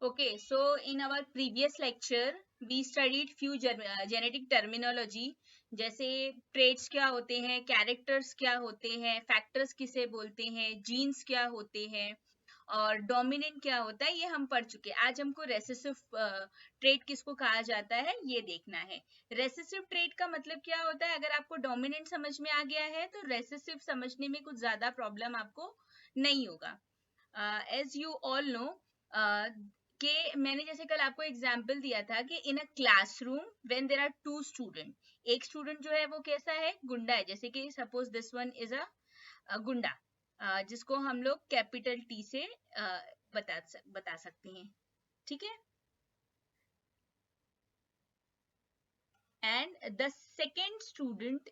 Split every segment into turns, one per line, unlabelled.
Okay, so in our previous lecture, we studied few genetic terminology, जैसे traits क्या होते हैं, characters क्या होते हैं, factors किसे बोलते हैं, genes क्या होते हैं और dominant क्या होता है, ये हम पढ़ चुके हैं। आज हमको recessive trait किसको कहा जाता है ये देखना है। recessive trait का मतलब क्या होता है, अगर आपको dominant समझ में आ गया है तो recessive समझने में कुछ ज्यादा problem आपको नहीं होगा। As you all know, कि मैंने जैसे कल आपको एग्जाम्पल दिया था कि in a classroom when there are two student, एक स्टूडेंट जो है वो कैसा है, गुंडा है। जैसे कि suppose this one is a गुंडा, जिसको हम लोग कैपिटल टी से बता सकते हैं, ठीक है। एंड द सेकेंड स्टूडेंट,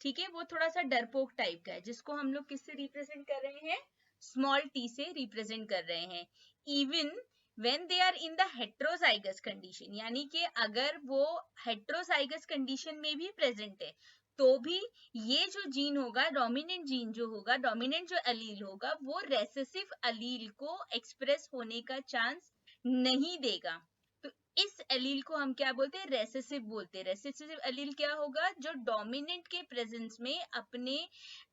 ठीक है, वो थोड़ा सा डरपोक टाइप का है, जिसको हम लोग किससे रिप्रेजेंट कर रहे हैं, स्मॉल टी से रिप्रेजेंट कर रहे हैं। Even when they are in the heterozygous condition, यानी कि अगर वो heterozygous कंडीशन में भी प्रेजेंट है तो भी ये जो जीन होगा, डोमिनेंट जीन जो होगा, डोमिनेंट जो अलील होगा, वो रेसेसिव अलील को एक्सप्रेस होने का चांस नहीं देगा। तो इस अलील को हम क्या बोलते हैं, रेसेसिव बोलते हैं। रेसेसिव अलील क्या होगा, जो डोमिनेंट के प्रेजेंस में अपने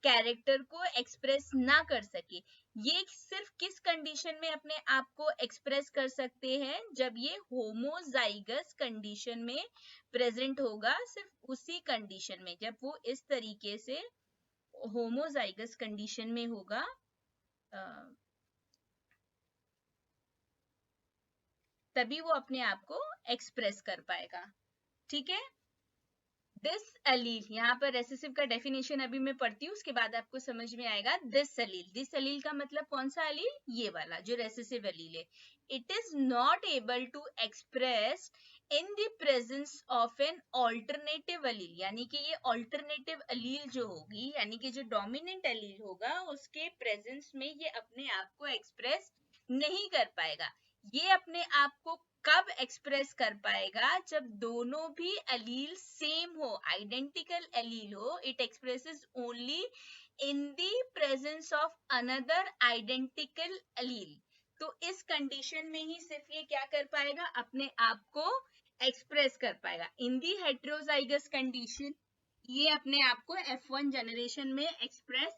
कैरेक्टर को एक्सप्रेस ना कर सके। ये सिर्फ किस कंडीशन में अपने आप को एक्सप्रेस कर सकते हैं, जब ये होमोजाइगस कंडीशन में प्रेजेंट होगा। सिर्फ उसी कंडीशन में, जब वो इस तरीके से होमोजाइगस कंडीशन में होगा, तभी वो अपने आप को एक्सप्रेस कर पाएगा, ठीक है। दिस अलील, यहाँ पर रेसेसिव का डेफिनेशन अभी मैं पढ़ती हूँ, उसके बाद आपको समझ में आएगा। दिस अलील का मतलब कौन सा अलील, ये वाला जो रेसेसिव अलील है। It is not able to express in the presence of an alternative allele, यानी कि ये ऑल्टरनेटिव अलील जो होगी, यानी कि जो डोमिनेंट अलील होगा, उसके प्रेजेंस में ये अपने आप को एक्सप्रेस नहीं कर पाएगा। ये अपने आप को कब एक्सप्रेस कर पाएगा, जब दोनों भी अलील सेम हो, आइडेंटिकल अलील हो। It expresses only in the presence of another identical allele. तो इस कंडीशन में ही सिर्फ ये क्या कर पाएगा, अपने आप को एक्सप्रेस कर पाएगा। इन दी हेट्रोजाइगस कंडीशन ये अपने आप को F1 जनरेशन में एक्सप्रेस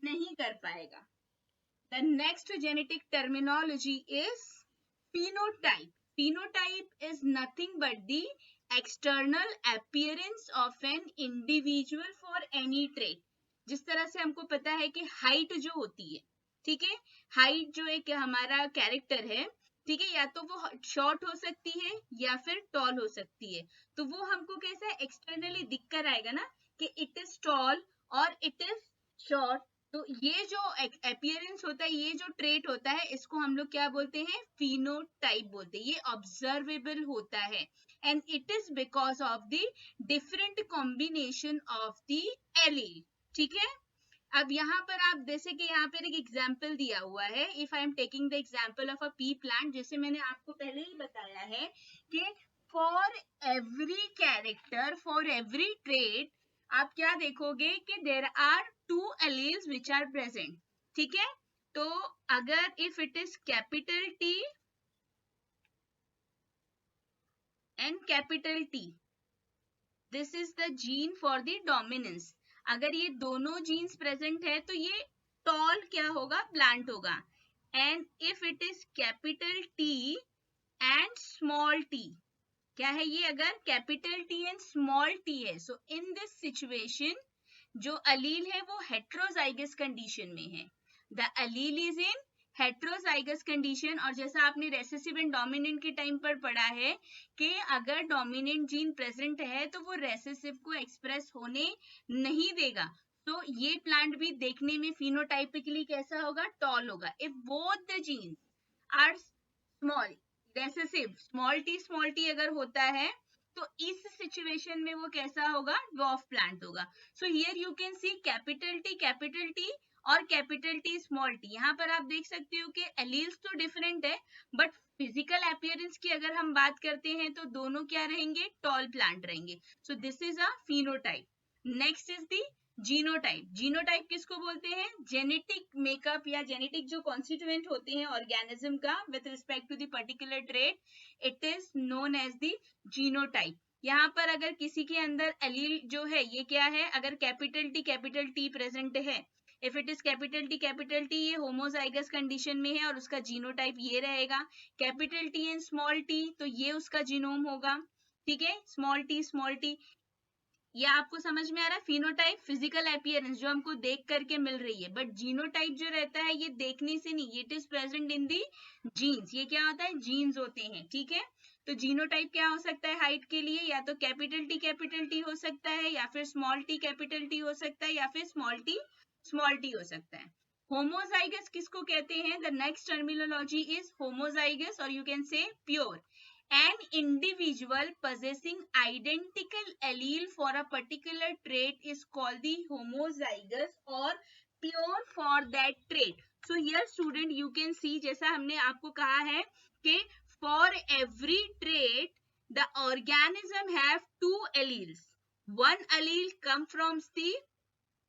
नहीं कर पाएगा। The next genetic terminology is phenotype. Phenotype is nothing but the external appearance of an individual for any trait. जिस तरह से हमको पता है कि हाइट जो होती है, ठीक है, हाइट जो एक हमारा कैरेक्टर है, ठीक है, या तो वो शॉर्ट हो सकती है या फिर टॉल हो सकती है। तो वो हमको कैसा एक्सटर्नली दिख कर आएगा ना, कि इट इज टॉल और इट इज शॉर्ट। तो ये जो अपीयरेंस होता है, ये जो ट्रेट होता है, इसको हम लोग क्या बोलते हैं, फिनोटाइप बोलते हैं। ये ऑब्जर्वेबल होता है and it is because of the different combination of the allele, ठीक है। अब यहाँ पर आप जैसे कि यहाँ पर एक एग्जाम्पल दिया हुआ है, if I am taking the example of a pea plant, जैसे मैंने आपको पहले ही बताया है कि for every character, for every trait, आप क्या देखोगे कि there are two alleles which are present, ठीक है। तो अगर if it is capital T and capital T, this is the gene for the dominance. अगर ये दोनों जीन्स प्रेजेंट है तो ये टॉल क्या होगा, प्लांट होगा। And if it is capital T and small T, क्या है ये, अगर capital T and small T है, सो इन दिस सिचुएशन जो अलील है वो हेट्रोजाइगस कंडीशन में है। The Aleel is in heterozygous condition. और जैसा आपने रेसेसिव एंड डोमिनेंट के टाइम पर पढ़ा है कि अगर डोमिनेंट जीन प्रेजेंट है तो वो रेसेसिव को एक्सप्रेस होने नहीं देगा। तो ये प्लांट भी देखने में फिनोटाइपिकली कैसा होगा, टॉल होगा। If both the genes are small, recessive small t अगर होता है तो इस सिचुएशन में वो कैसा होगा, ड्वार्फ प्लांट होगा। So here you can C capital T और कैपिटल टी स्मॉल टी। यहाँ पर आप देख सकते हो कि एलील्स तो डिफरेंट है, बट फिजिकल अपीयरेंस की अगर हम बात करते हैं तो दोनों क्या रहेंगे, टॉल प्लांट रहेंगे। So this is a phenotype. Next is the genotype, genotype किसको बोलते हैं? जेनेटिक मेकअप या जेनेटिक जो कॉन्स्टिट्यूएंट होते हैं ऑर्गेनिज्म का with respect to the particular trait, it is known as the genotype. यहाँ पर अगर किसी के अंदर एलील जो है ये क्या है, अगर कैपिटल टी प्रेजेंट है, if it is capital T ये होमोजाइगस कंडीशन में है और उसका जीनोटाइप ये रहेगा। Capital T and small T तो ये उसका जीनोम होगा, ठीक है, स्मॉल टी। ये आपको समझ में आ रहा है? फिनोटाइप फिजिकल अपीयरेंस जो हमको देख करके मिल रही है, बट जीनोटाइप जो रहता है ये देखने से नहीं, it is present in the genes. ये क्या होता है? जीन्स होते हैं, ठीक है। तो जीनोटाइप क्या हो सकता है हाइट के लिए? या तो कैपिटल टी हो सकता है, या फिर स्मॉल टी कैपिटल टी हो सकता है, या फिर स्मॉल टी हो सकता है। होमोजाइगस किसको कहते हैं? The next terminology is homozygous, और you can say pure. An individual possessing identical allele for a particular trait is called the homozygous or pure for that trait. So here student you can see, जैसा हमने आपको कहा है कि for every trait the organism have two alleles. One allele come from the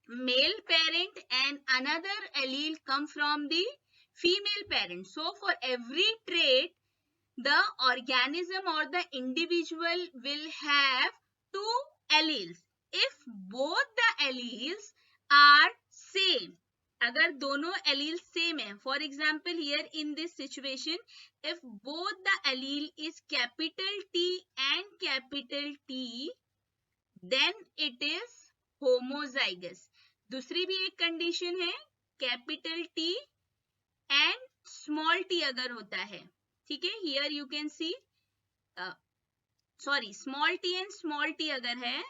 male parent and another allele come from the female parent. So for every trait the organism or the individual will have two alleles if both the alleles are same. अगर दोनों alleles same है, for example here in this situation if both the allele is capital T and capital T then it is homozygous. दूसरी भी एक condition है, कैपिटल T and small t अगर होता है, ठीक है, here you can see sorry small T and small t अगर है,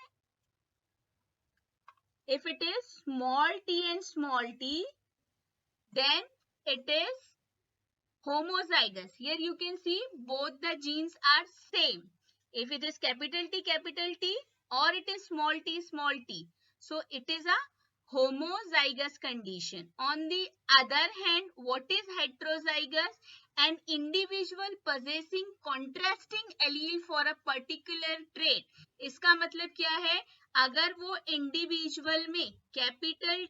if it is small T and small t then it is homozygous. Here you can see both the genes are same. If it is capital T or it is small t, so it is a homozygous condition. On the other hand, what is heterozygous? An individual possessing contrasting allele for a particular trait. इसका मतलब क्या है? अगर वो individual में capital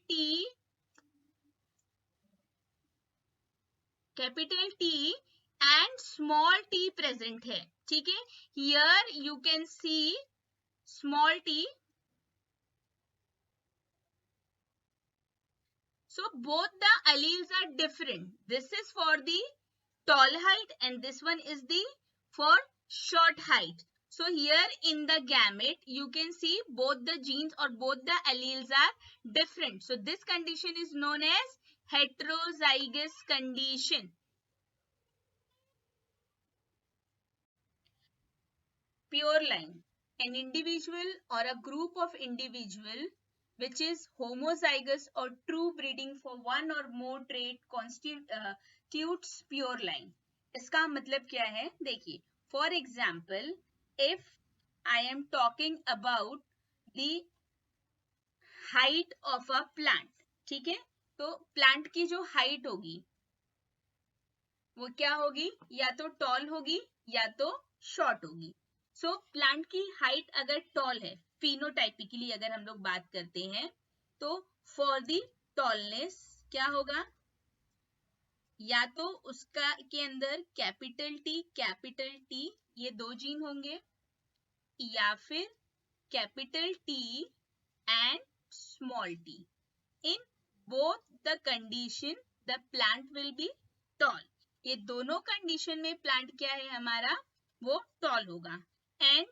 T and small t present है, ठीक है, here you can see small t. So both the alleles are different. This is for the tall height and this one is the for short height. So here in the gamete you can see both the genes or both the alleles are different. So this condition is known as heterozygous condition. Pure line, an individual or a group of individual which is homozygous or true breeding for one or more trait constitutes pure line. इसका मतलब क्या है? देखिए, for example, if I am talking about the height of a plant, ठीक है, तो plant की जो हाइट होगी वो क्या होगी? या तो टॉल होगी या तो शॉर्ट होगी. सो प्लांट की हाइट अगर टॉल है, फिनोटाइपिकली अगर हम लोग बात करते हैं, तो फॉर दी टॉलनेस क्या होगा? या तो उसका के अंदर कैपिटल टी ये दो जीन होंगे, या फिर capital T and small T. In both the condition the plant will be toll. ये दोनों कंडीशन में प्लांट क्या है हमारा? वो टॉल होगा. And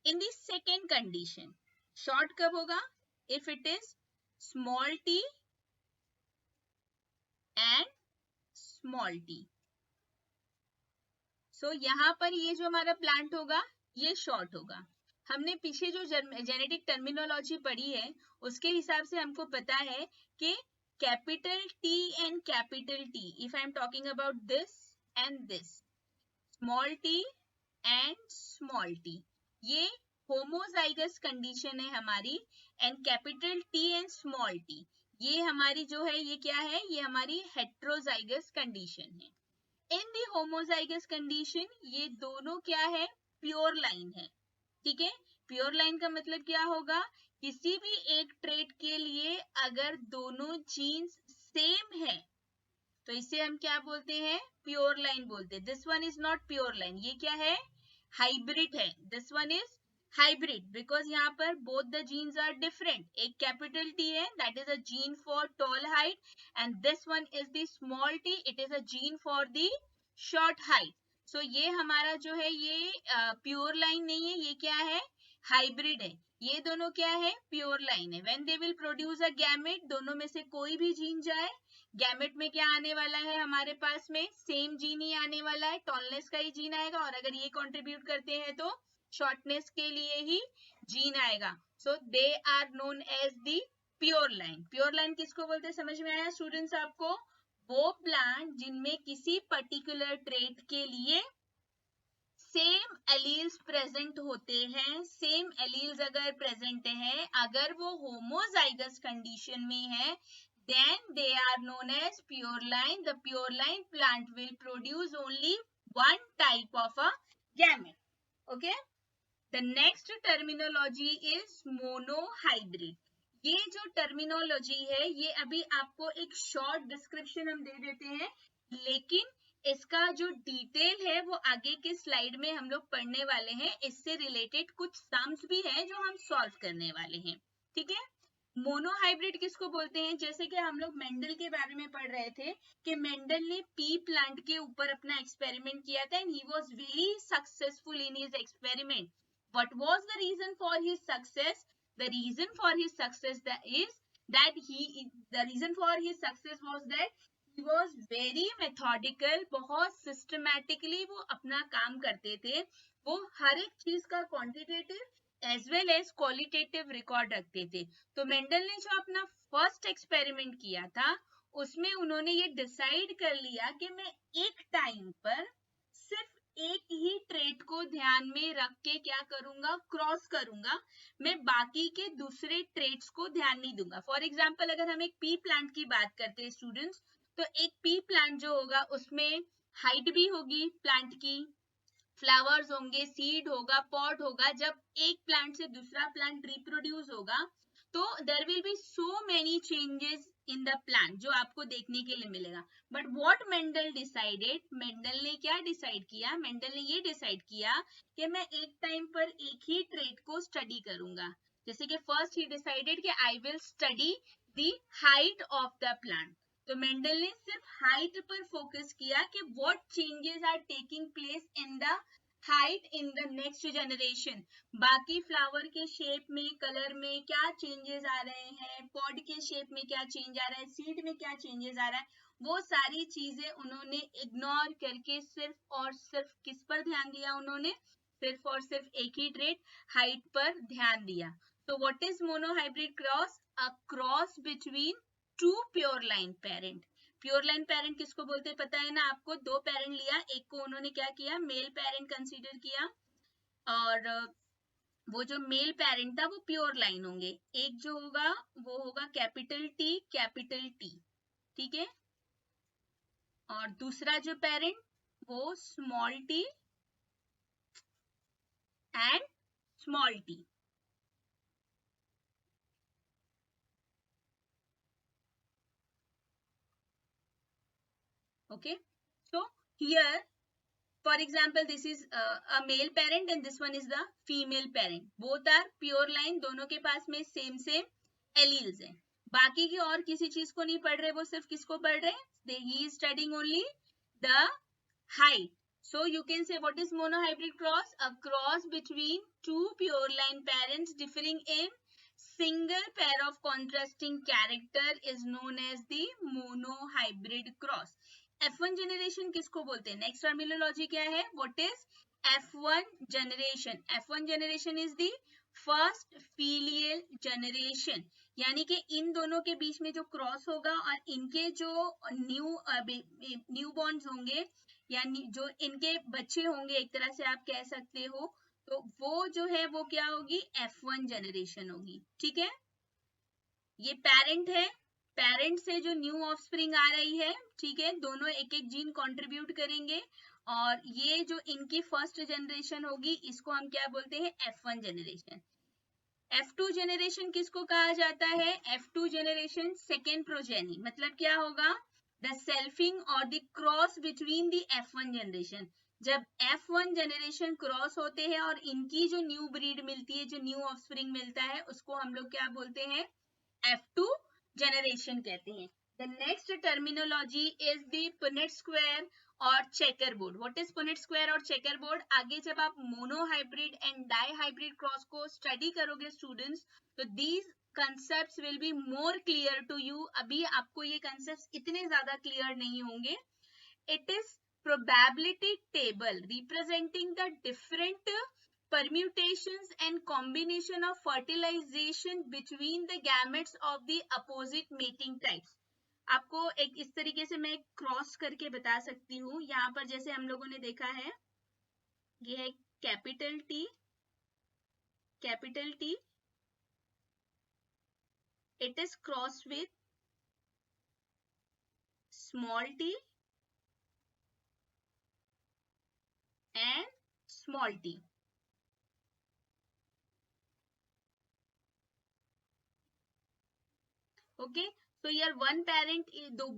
in the second condition short कब होगा? If it is small T and small T. So यहाँ पर ये जो हमारा प्लांट होगा ये शॉर्ट होगा. हमने पीछे जो जेनेटिक टर्मिनोलॉजी पढ़ी है उसके हिसाब से हमको पता है कि capital T and capital T, if I am talking about this and this, small T and small T, ये होमोजाइगस कंडीशन है हमारी. And capital T and small T ये हमारी जो है ये क्या है? ये हमारी हेट्रोजाइगस कंडीशन है. इन दी होमोजाइगस कंडीशन ये दोनों क्या है? प्योर लाइन है, ठीक है. प्योर लाइन का मतलब क्या होगा? किसी भी एक ट्रेट के लिए अगर दोनों जीन्स सेम है तो इसे हम क्या बोलते हैं, प्योर लाइन बोलते हैं। This one is not pure line, ये क्या है, हाइब्रिड है। This one is hybrid because यहाँ पर both the genes are different. एक कैपिटल टी है, that is a gene for tall height, and this one is the small T, it is a gene for the short height. So ये हमारा जो है ये pure line नहीं है, ये क्या है, हाइब्रिड है। ये दोनों क्या है, प्योर लाइन है। When they will produce a gamete, दोनों में से कोई भी जीन जाए, गैमेट में क्या आने वाला है हमारे पास में, सेम जीन ही आने वाला है, टॉलनेस का ही जीन आएगा, और अगर ये कंट्रीब्यूट करते हैं तो शॉर्टनेस के लिए ही जीन आएगा। So they are known as the pure line. Pure line किसको बोलते हैं, समझ में आया स्टूडेंट्स आपको, वो प्लांट जिनमें किसी पर्टिकुलर ट्रेट के लिए सेम एलील्स प्रेजेंट होते हैं। सेम एलील्स अगर प्रेजेंट है, अगर वो होमोजाइगस कंडीशन में है, then they are known as pure line. The pure line plant will produce only one type of a gamete. Okay. The next terminology is monohybrid. ये जो टर्मिनोलॉजी है ये अभी आपको एक शॉर्ट डिस्क्रिप्शन हम दे देते हैं, लेकिन इसका जो डिटेल है वो आगे के स्लाइड में हम लोग पढ़ने वाले हैं। इससे रिलेटेड कुछ सम्स भी हैं जो हम सॉल्व करने वाले हैं, ठीक है। मोनोहाइब्रिड किसको बोलते हैं, जैसे कि हम लोग मेंडल के बारे में पढ़ रहे थे कि मेंडल ने पी प्लांट के ऊपर अपना एक्सपेरिमेंट किया था, and he was very successful in his experiment. What was the reason for his success, the reason for his success was that he was very methodical, बहुत systematically वो अपना काम करते थे। वो हर एक चीज का quantitative as well as qualitative record रखते थे। तो मेंडल ने जो अपना फर्स्ट एक्सपेरिमेंट किया था उसमें उन्होंने ये डिसाइड कर लिया कि मैं एक टाइम पर सिर्फ एक ही ट्रेट को ध्यान में रख के क्या करूंगा, क्रॉस करूंगा, मैं बाकी के दूसरे ट्रेट्स को ध्यान नहीं दूंगा। फॉर एग्जाम्पल अगर हम एक पी प्लांट की बात करते हैं स्टूडेंट्स, तो एक पी प्लांट जो होगा उसमें हाइट भी होगी प्लांट की, फ्लावर्स होंगे, सीड होगा, पॉट होगा। जब एक प्लांट से दूसरा प्लांट रिप्रोड्यूस होगा तो there will be so many changes in the plant जो आपको देखने के लिए मिलेगा। But what Mendel decided, Mendel ने क्या डिसाइड किया, मेंडल ने ये डिसाइड किया कि मैं एक टाइम पर एक ही ट्रेट को स्टडी करूंगा। जैसे कि फर्स्ट ही डिसाइडेड कि I will study the height of the plant. तो मेंडल ने सिर्फ हाइट पर फोकस किया कि what changes are taking place in the height in the next generation. बाकी फ्लावर के शेप में, कलर में क्या चेंजेस आ रहे हैं, पॉड के शेप में क्या चेंज आ रहा है, सीड में क्या चेंजेस आ रहा है, वो सारी चीजें उन्होंने इग्नोर करके सिर्फ और सिर्फ किस पर ध्यान दिया, उन्होंने सिर्फ और सिर्फ एक ही ट्रेट हाइट पर ध्यान दिया। तो what is monohybrid cross, a cross between two pure line parent. Pure line parent किसको बोलते हैं पता है ना आपको, दो पेरेंट लिया, एक को उन्होंने क्या किया, मेल पेरेंट कंसीडर किया, और वो जो मेल पेरेंट था वो प्योर लाइन होंगे। एक जो होगा वो होगा कैपिटल टी, ठीक है, और दूसरा जो पेरेंट वो small T and small T. Okay, so here for example this is a male parent and this one is the female parent, both are pure line, दोनों के पास में सेम एलील्स हैं। बाकी की और किसी चीज को नहीं पढ़ रहे, वो सिर्फ किसको पढ़ रहे हैं, he is studying only the height. So you can say what is monohybrid cross, a cross between two pure line parents differing in single pair of contrasting character is known as the monohybrid cross. F1 generation किसको बोलते हैं, next terminology क्या है, what is F1 generation. F1 generation is the first filial generation, यानी कि इन दोनों के बीच में जो क्रॉस होगा और इनके जो न्यू बॉर्न्स होंगे, यानी जो इनके बच्चे होंगे एक तरह से आप कह सकते हो, तो वो जो है वो क्या होगी, F1 जनरेशन होगी, ठीक है। ये पेरेंट है, पेरेंट से जो न्यू ऑफस्प्रिंग आ रही है, ठीक है, दोनों एक एक जीन कंट्रीब्यूट करेंगे, और ये जो इनकी फर्स्ट जनरेशन होगी इसको हम क्या बोलते हैं, F1 जनरेशन। F2 जनरेशन किसको कहा जाता है? F2 जनरेशन सेकेंड प्रोजेनी, मतलब क्या होगा? द सेल्फिंग और the cross between the F1 generation. जब F1 जनरेशन क्रॉस होते हैं और इनकी जो न्यू ब्रीड मिलती है, जो न्यू ऑफस्प्रिंग मिलता है, उसको हम लोग क्या बोलते हैं? F2 जनरेशन कहते हैं। The next terminology is the Punnett square और checker board. What is Punnett square और चेकर बोर्ड? आगे जब आप मोनोहाइब्रिड एंड डाईहाइब्रिड क्रॉस को स्टडी करोगे स्टूडेंट्स, तो these concepts will be more clear to you। अभी आपको ये concepts इतने ज्यादा clear नहीं होंगे। It is probability table representing the different permutations and combination of fertilization between the gametes of the opposite mating types। आपको एक इस तरीके से मैं क्रॉस करके बता सकती हूँ। यहाँ पर जैसे हम लोगों ने देखा है, ये है capital T, it is cross with small T and small T. Okay, so here one parent,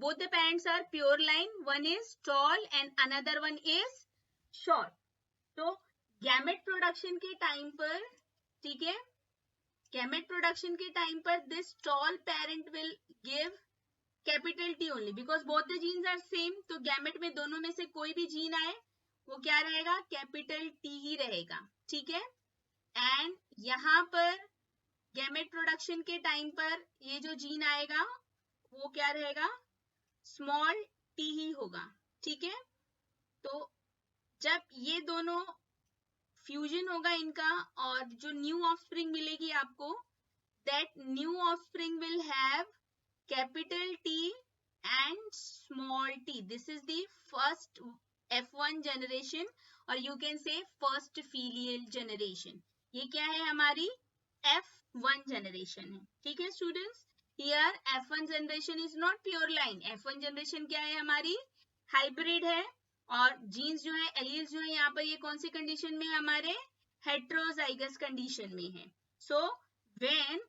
both the parents are pure line, one is tall and another one is short। तो गैमेट प्रोडक्शन के time पर, ठीक है, gamete production के time पर this tall parent will give capital T only because both the genes are same. तो gamete में दोनों में से कोई भी जीन आए वो क्या रहेगा? कैपिटल टी ही रहेगा, ठीक है। एंड यहाँ पर गैमेट प्रोडक्शन के टाइम पर ये जो जीन आएगा वो क्या रहेगा? स्मॉल टी ही होगा, ठीक है। तो जब ये दोनों फ्यूजन होगा इनका और जो न्यू ऑफस्प्रिंग मिलेगी आपको, that new offspring will have capital T and small T. This is the first F1 generation और you can say first filial generation. ये क्या है? हमारी F1 जनरेशन है, ठीक है students. Here F1 generation is not pure line. F1 generation क्या है? हमारी हाइब्रिड है और जीन्स जो है, एलील्स जो है, यहाँ पर ये कौन सी कंडीशन में है? हमारे हेट्रोजाइगस कंडीशन में है। So when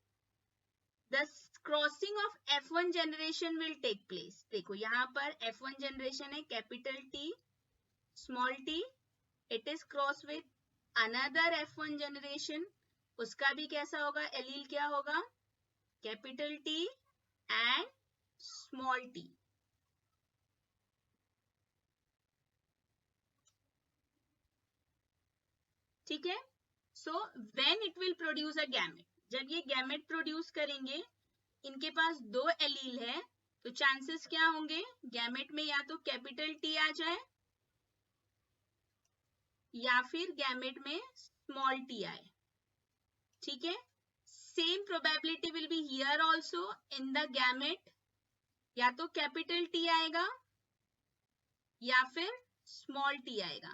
the crossing of F1 generation will take place, देखो यहाँ पर F1 जनरेशन है capital T small T, it is cross with another F1 generation, उसका भी कैसा होगा? एलील क्या होगा? Capital T and small t. ठीक है। So when it will produce a gamete, जब ये गैमेट प्रोड्यूस करेंगे, इनके पास दो एलील है, तो चांसेस क्या होंगे? गैमेट में या तो कैपिटल टी आ जाए या फिर गैमेट में स्मॉल टी आए, ठीक है। Same probability will be here also in the gamete, या तो कैपिटल टी आएगा या फिर स्मॉल टी आएगा।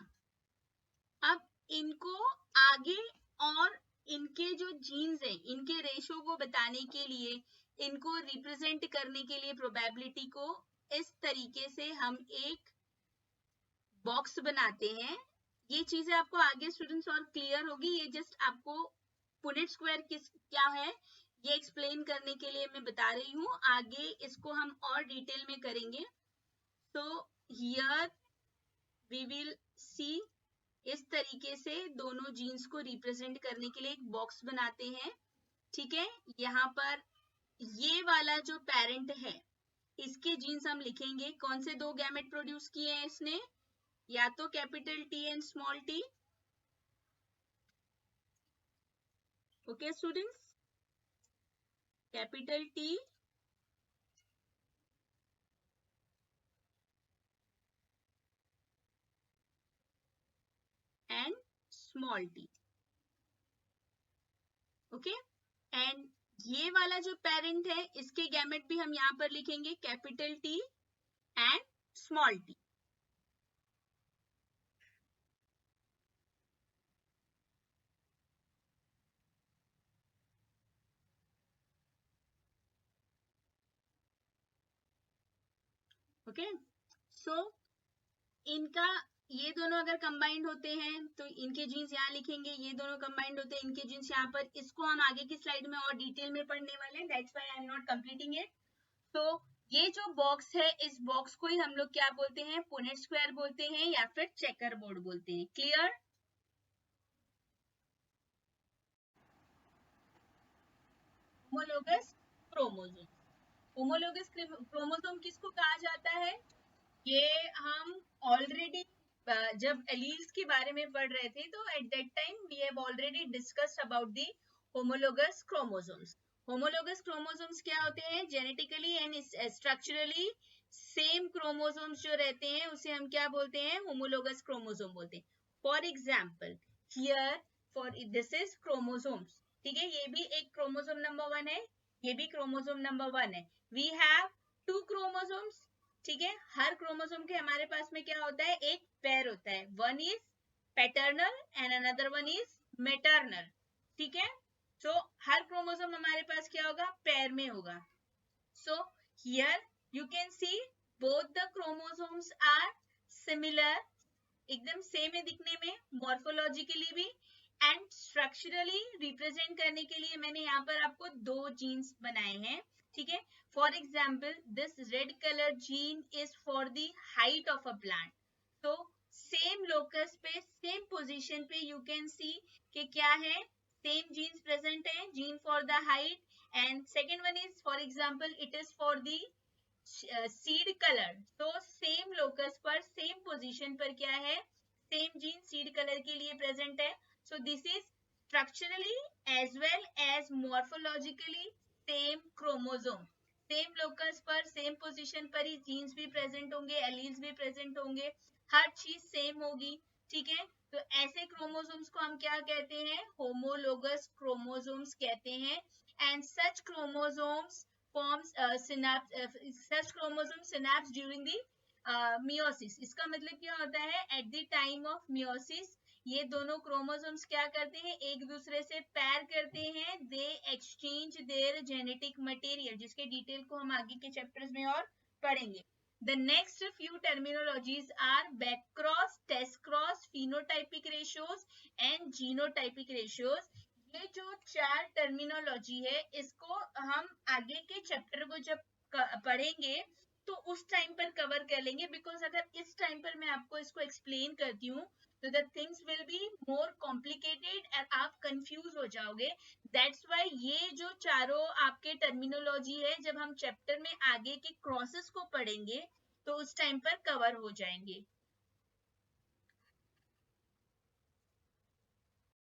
अब इनको आगे और इनके जो जीन्स हैं, इनके रेशो को बताने के लिए, इनको रिप्रेजेंट करने के लिए प्रोबेबिलिटी को इस तरीके से हम एक बॉक्स बनाते हैं। ये चीजें आपको आगे स्टूडेंट्स और क्लियर होगी। ये जस्ट आपको पुनेट स्क्वायर क्या है ये एक्सप्लेन करने के लिए मैं बता रही हूँ। आगे इसको हम और डिटेल में करेंगे। So here we will see, इस तरीके से दोनों जीन्स को रिप्रेजेंट करने के लिए एक बॉक्स बनाते हैं, ठीक है। यहाँ पर ये वाला जो पेरेंट है, इसके जीन्स हम लिखेंगे। कौन से दो गैमेट प्रोड्यूस किए हैं इसने? या तो capital T and small T. Okay students, capital T and small T, okay. And ये वाला जो पेरेंट है, इसके गैमेट भी हम यहाँ पर लिखेंगे capital T and small T. Okay, so इनका ये दोनों अगर कंबाइंड होते हैं तो इनके जीन्स यहाँ लिखेंगे, ये दोनों कंबाइंड होते हैं इनके जीन्स यहाँ पर। इसको हम आगे की स्लाइड में और डिटेल में पढ़ने वाले हैं, that's why I am not completing it. तो ये जो बॉक्स है, इस बॉक्स को ही हम लोग क्या बोलते हैं, पुनेट स्क्वायर बोलते हैं या फिर चेकर बोर्ड बोलते हैं। Clear? Homologous chromosome, homologous chromosome किसको कहा जाता है? ये हम ऑलरेडी जब एलील्स के बारे में पढ़ रहे थे तो at that time we have already discussed about the homologous chromosomes. Homologous chromosomes क्या होते हैं? Genetically and structurally same chromosomes जो रहते हैं उसे हम क्या बोलते हैं? होमोलोगस क्रोमोसोम बोलते हैं। For example here for this is chromosomes, ठीक है, ये भी एक क्रोमोसोम नंबर 1 है, ये भी क्रोमोसोम नंबर 1 है। वी हैव 2 क्रोमोसोम्स, ठीक है। हर क्रोमोसोम के हमारे पास में क्या होता है? एक पेयर होता है, one is paternal and another one is maternal, ठीक है। तो हर क्रोमोसोम हमारे पास क्या होगा? पेयर में होगा। So here you can see both the chromosomes are similar, एकदम सेम है दिखने में, मॉर्फोलॉजिकली भी एंड स्ट्रक्चरली रिप्रेजेंट करने के लिए मैंने यहाँ पर आपको 2 जीन्स बनाए हैं, ठीक है। For example this red colour gene is for the height of a plant. तो सेम लोकस पे, सेम पोजीशन पे यू कैन सी कि क्या है, सेम जीन्स प्रेजेंट है, gene for the height. And second one is for example it is for the seed colour. तो same locus पर, same position पर क्या है, सेम जीन सीड कलर के लिए प्रेजेंट है। So this is structurally as well as morphologically same chromosome. Same locus पर, same position पर ही जीन्स भी प्रेजेंट होंगे, एलील्स भी प्रेजेंट होंगे, हर चीज सेम होगी, ठीक है। तो ऐसे क्रोमोसोम्स को हम क्या कहते हैं? होमोलोगस क्रोमोसोम्स कहते हैं। And such chromosomes forms such chromosome synapse during the meiosis। इसका मतलब क्या होता है? at the time of meiosis ये दोनों क्रोमोसोम्स क्या करते हैं? एक दूसरे से पैर करते हैं, they exchange their genetic material, जिसके डिटेल को हम आगे के चैप्टर्स में और पढ़ेंगे। The next few terminologies are back cross, test cross, phenotypic ratios and genotypic ratios। ये जो 4 टर्मिनोलॉजी है इसको हम आगे के चैप्टर को जब पढ़ेंगे तो उस टाइम पर कवर कर लेंगे, बिकॉज अगर इस टाइम पर मैं आपको इसको एक्सप्लेन करती हूँ तो the things will be more complicated and आप कंफ्यूज हो जाओगे। दैट्स व्हाई ये जो चारों आपके टर्मिनोलॉजी है जब हम चैप्टर में आगे के क्रॉसेस को पढ़ेंगे तो उस टाइम पर कवर हो जाएंगे,